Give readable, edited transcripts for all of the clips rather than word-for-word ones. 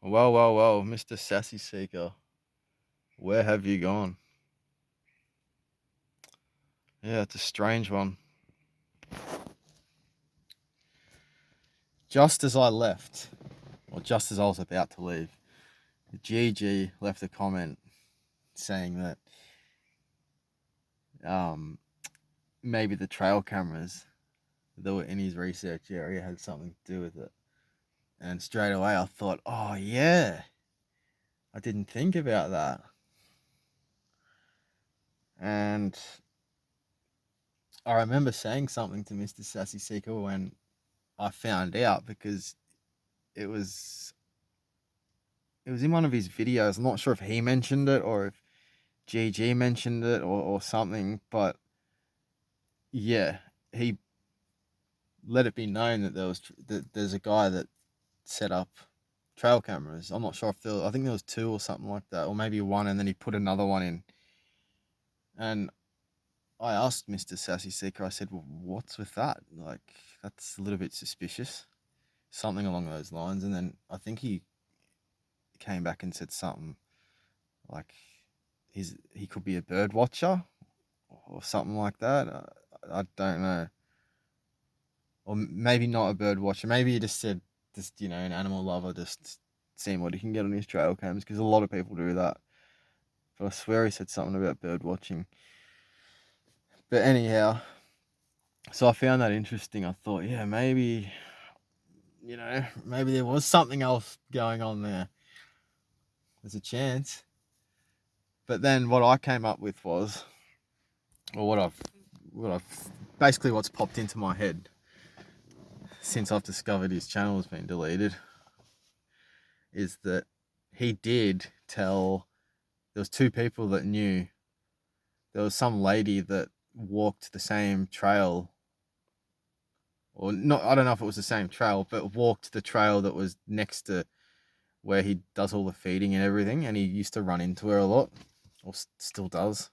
Well, Mr. Sassy Seeker, where have you gone? Yeah, it's a strange one. Just as I left, or just as I was about to leave, GG left a comment saying that um, maybe the trail cameras that were in his research area had something to do with it. And straight away I thought, oh yeah, I didn't think about that. And I remember saying something to Mr. Sassy Seeker when I found out because it was it was in one of his videos. I'm not sure if he mentioned it or if GG mentioned it or something, but yeah, he let it be known that there's a guy that set up trail cameras. I'm not sure if I think there was two or something like that, or maybe one, and then he put another one in. And I asked Mr. Sassy Seeker, I said, well, what's with that? Like, that's a little bit suspicious. Something along those lines. And then I think he came back and said something like he could be a bird watcher or something like that. I don't know. Or maybe not a bird watcher. Maybe he just said, just, an animal lover, just seeing what he can get on his trail cams, because a lot of people do that. But I swear he said something about bird watching. But anyhow, so I found that interesting. I thought, yeah, maybe, maybe there was something else going on there. There's a chance. But then what I came up with was, or basically what's popped into my head since I've discovered his channel has been deleted, is that he did tell, there was two people that knew. There was some lady that walked the same trail, or not, I don't know if it was the same trail, but walked the trail that was next to where he does all the feeding and everything, and he used to run into her a lot, or still does.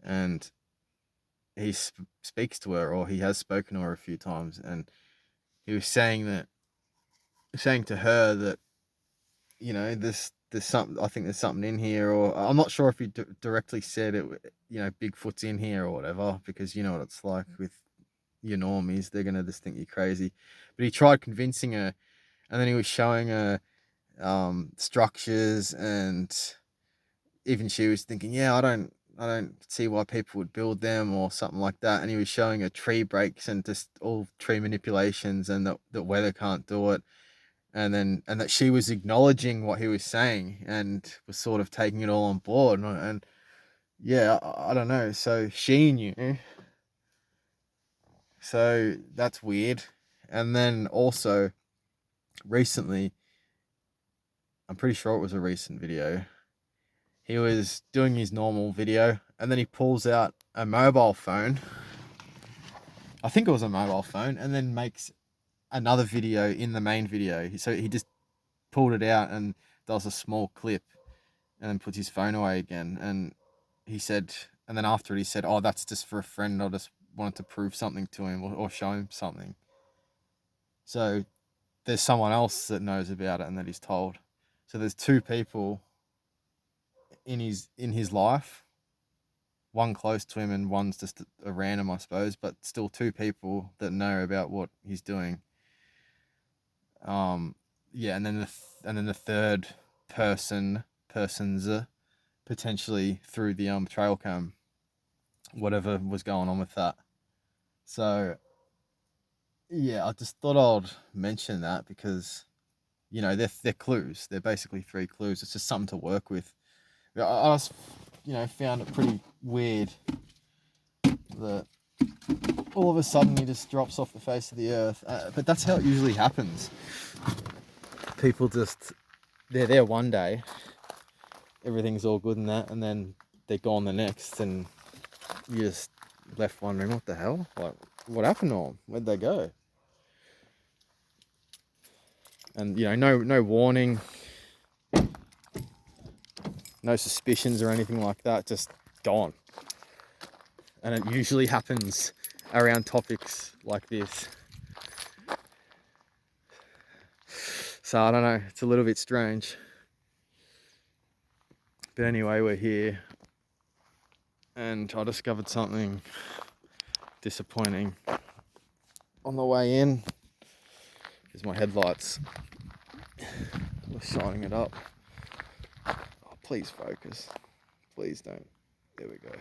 And he speaks to her, or he has spoken to her a few times, and he was saying to her that, there's something, I think there's something in here, or I'm not sure if he directly said it, Bigfoot's in here or whatever, because you know what it's like with your normies, they're gonna just think you're crazy. But he tried convincing her, and then he was showing her structures, and even she was thinking, yeah, I don't see why people would build them or something like that. And he was showing her tree breaks and just all tree manipulations, and that weather can't do it. And that she was acknowledging what he was saying and was sort of taking it all on board. And yeah, I don't know. So she knew. So that's weird. And then also recently, I'm pretty sure it was a recent video, he was doing his normal video, and then he pulls out a mobile phone. I think it was a mobile phone, and then makes another video in the main video. So he just pulled it out and does a small clip, and then puts his phone away again. And he said, and then after it, he said, "Oh, that's just for a friend. I just wanted to prove something to him, or show him something." So there's someone else that knows about it and that he's told. So there's two people in his life, one close to him and one's just a random, I suppose, but still two people that know about what he's doing. Yeah, and then the third persons potentially through the trail cam, whatever was going on with that. So yeah, I just thought I'd mention that because they're clues. They're basically three clues. It's just something to work with. I just found it pretty weird that all of a sudden he just drops off the face of the earth. But that's how it usually happens. People they're there one day, everything's all good and that, and then they're gone the next, and you just left wondering, what the hell? Like, what happened to them? Where'd they go? And no warning, no suspicions or anything like that, just gone. And it usually happens around topics like this. So I don't know, it's a little bit strange. But anyway, we're here and I discovered something disappointing on the way in because my headlights were shining it up. Oh, please focus. Please don't. There we go.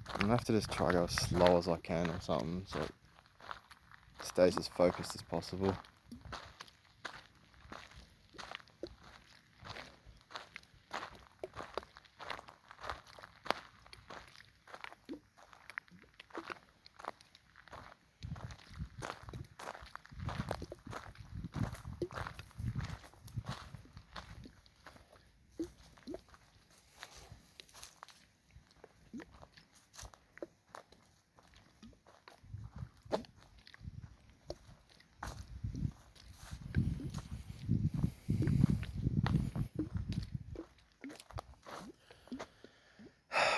I'm gonna have to just try to go as slow as I can or something so it stays as focused as possible.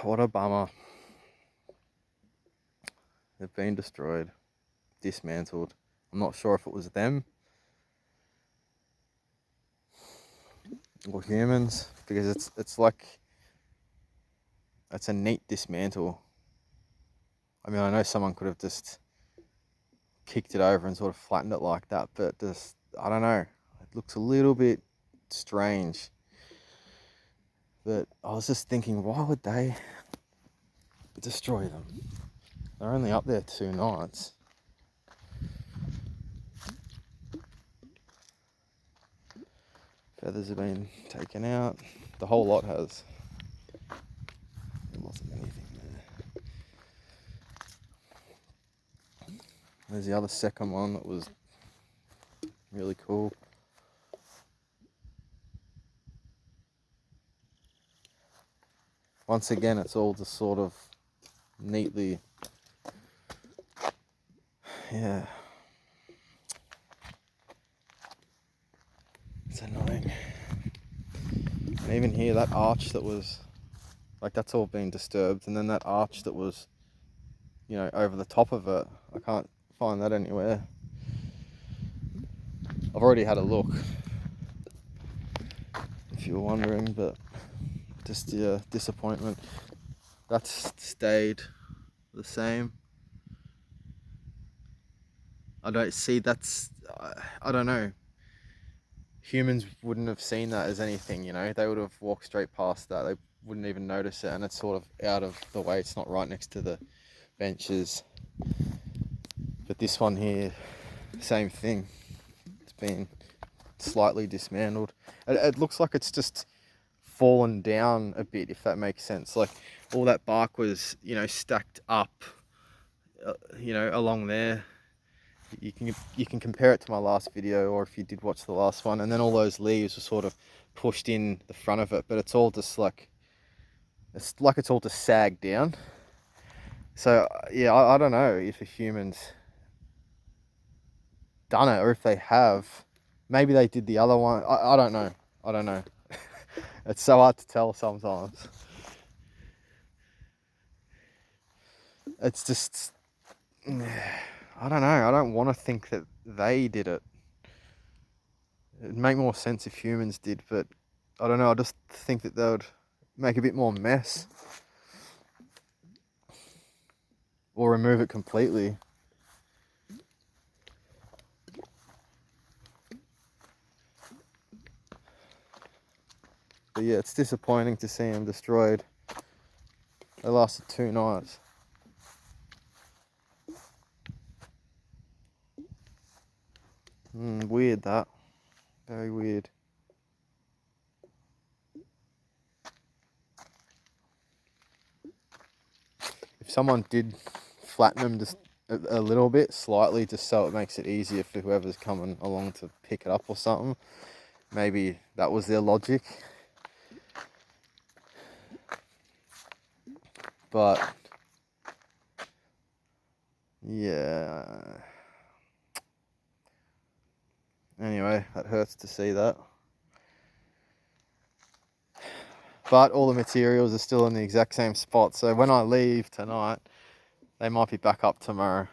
What a bummer. They've been destroyed, dismantled. I'm not sure if it was them or humans because it's like it's a neat dismantle. I mean, I know someone could have just kicked it over and sort of flattened it like that, but just I don't know. It looks a little bit strange. But I was just thinking, why would they destroy them? They're only up there 2 nights. Feathers have been taken out. The whole lot has. There wasn't anything there. There's the other second one that was really cool. Once again, it's all just sort of neatly, yeah. It's annoying. And even here, that arch that was, like that's all been disturbed. And then that arch that was, you know, over the top of it, I can't find that anywhere. I've already had a look, if you were wondering, but just yeah, disappointment. That's stayed the same. I don't see that's, I don't know. Humans wouldn't have seen that as anything, you know. They would have walked straight past that. They wouldn't even notice it, and it's sort of out of the way. It's not right next to the benches. But this one here, same thing. It's been slightly dismantled. It looks like it's just fallen down a bit, if that makes sense. Like all that bark was, you know, stacked up, you know, along there. You can compare it to my last video, or if you did watch the last one, and then all those leaves were sort of pushed in the front of it, but it's all just like it's all just sagged down. So yeah, I don't know if a human's done it, or if they have. Maybe they did the other one. I don't know. I don't know. It's so hard to tell sometimes. It's just, I don't know. I don't want to think that they did it. It'd make more sense if humans did, but I don't know. I just think that they would make a bit more mess. Or remove it completely. But yeah, it's disappointing to see them destroyed. They lasted 2 nights. Weird that. Very weird. If someone did flatten them just a little bit, slightly, just so it makes it easier for whoever's coming along to pick it up or something, maybe that was their logic. But yeah. Anyway, that hurts to see that. But all the materials are still in the exact same spot. So when I leave tonight, they might be back up tomorrow.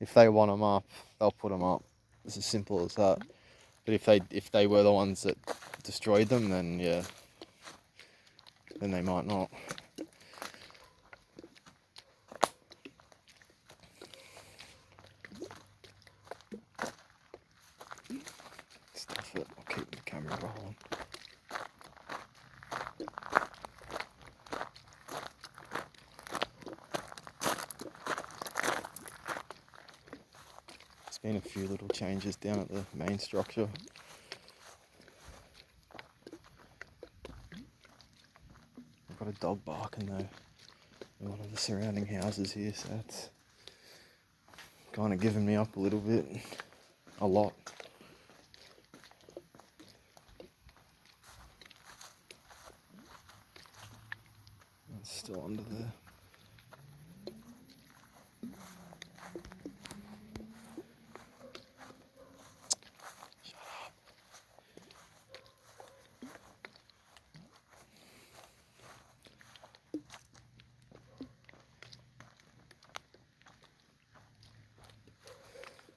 If they want them up, they'll put them up. It's as simple as that. But if they were the ones that destroyed them, then yeah, then they might not. Stuff it. I'll keep the camera rolling. There's been a few little changes down at the main structure. I've got a dog barking though in one of the surrounding houses here, so that's kind of giving me up a little bit. A lot. It's still under there. Shut up.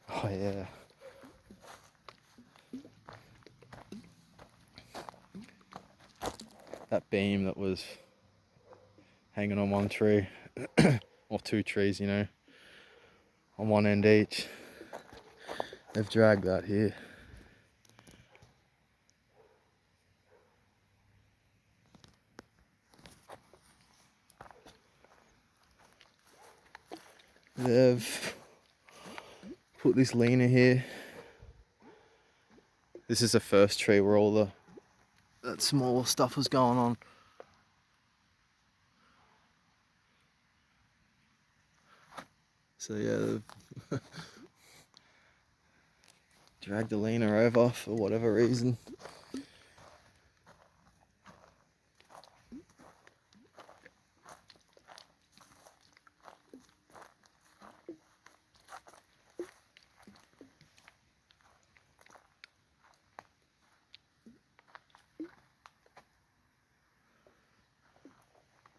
Oh yeah. That beam that was hanging on one tree, or two trees, you know, on one end each. They've dragged that here. They've put this leaner here. This is the first tree where all that smaller stuff was going on. So yeah, they've dragged the leaner over for whatever reason.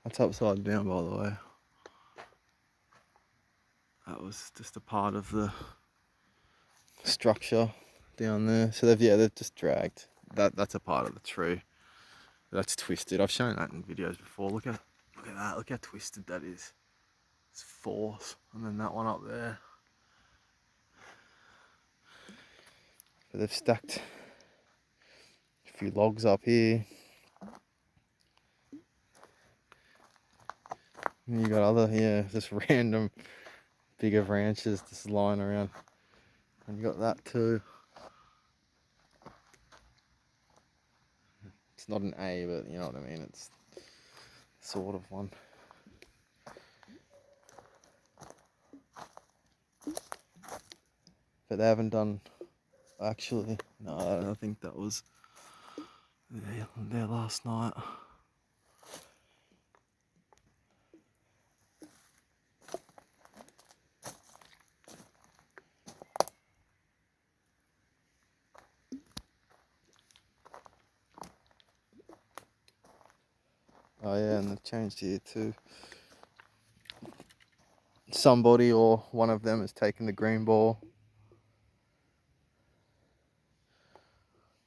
That's upside down, by the way. That was just a part of the structure down there. So they've just dragged. That's a part of the tree. That's twisted. I've shown that in videos before. Look at that. Look how twisted that is. It's force, and then that one up there. But they've stacked a few logs up here. And you got other, just random bigger branches just lying around. And you got that too. It's not an A, but you know what I mean. It's sort of one. But they haven't done, actually, no, I think that was there last night. Oh yeah, and they've changed here too. Somebody or one of them has taken the green ball.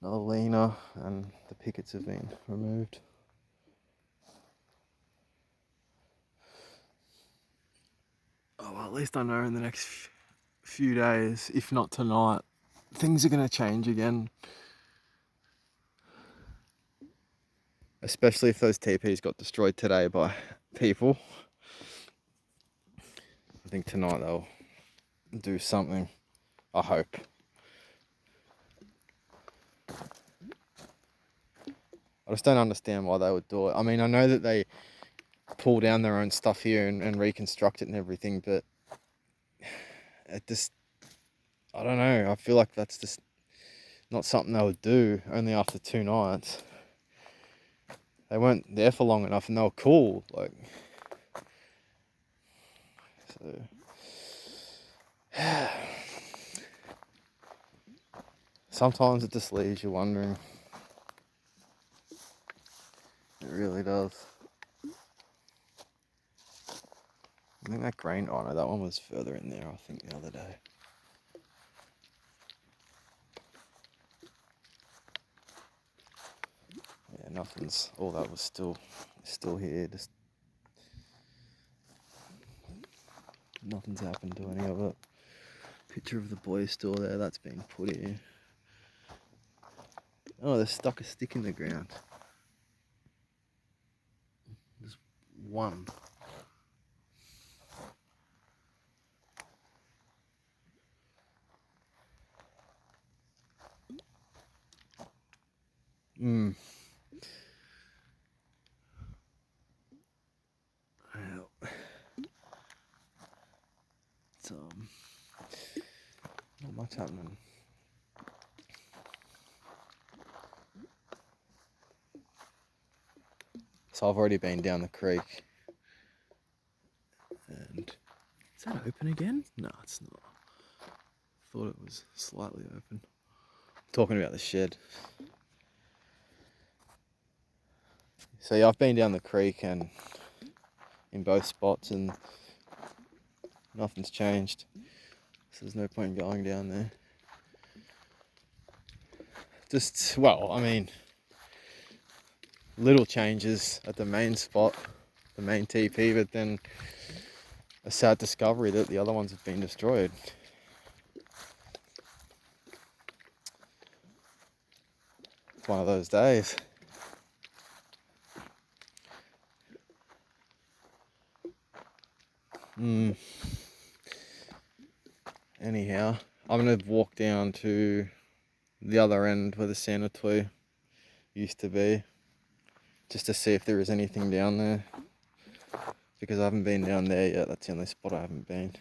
Another leaner, and the pickets have been removed. Oh, well, at least I know in the next few days, if not tonight, things are going to change again. Especially if those teepees got destroyed today by people. I think tonight they'll do something. I hope. I just don't understand why they would do it. I mean, I know that they pull down their own stuff here and reconstruct it and everything, but it just, I don't know. I feel like that's just not something they would do only after 2 nights. They weren't there for long enough and they were cool. Like, so sometimes it just leaves you wondering. It really does. I think that grain, oh no, that one was further in there, I think, the other day. Yeah, nothing's, all that was still here, just nothing's happened to any of it. Picture of the boys still there, that's been put here. Oh, they stuck a stick in the ground. Just one. Well, it's not much happening. So I've already been down the creek. And is that open again? No, it's not. Thought it was slightly open. Talking about the shed. So yeah, I've been down the creek and in both spots and nothing's changed. So there's no point in going down there. Just, well, I mean, little changes at the main spot, the main TP, but then a sad discovery that the other ones have been destroyed. It's one of those days. Anyhow, I'm going to walk down to the other end where the Sanitoi used to be, just to see if there is anything down there, because I haven't been down there yet. That's the only spot I haven't been.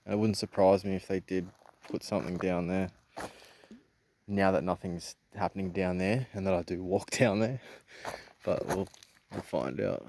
And it wouldn't surprise me if they did put something down there, now that nothing's happening down there and that I do walk down there, but we'll find out.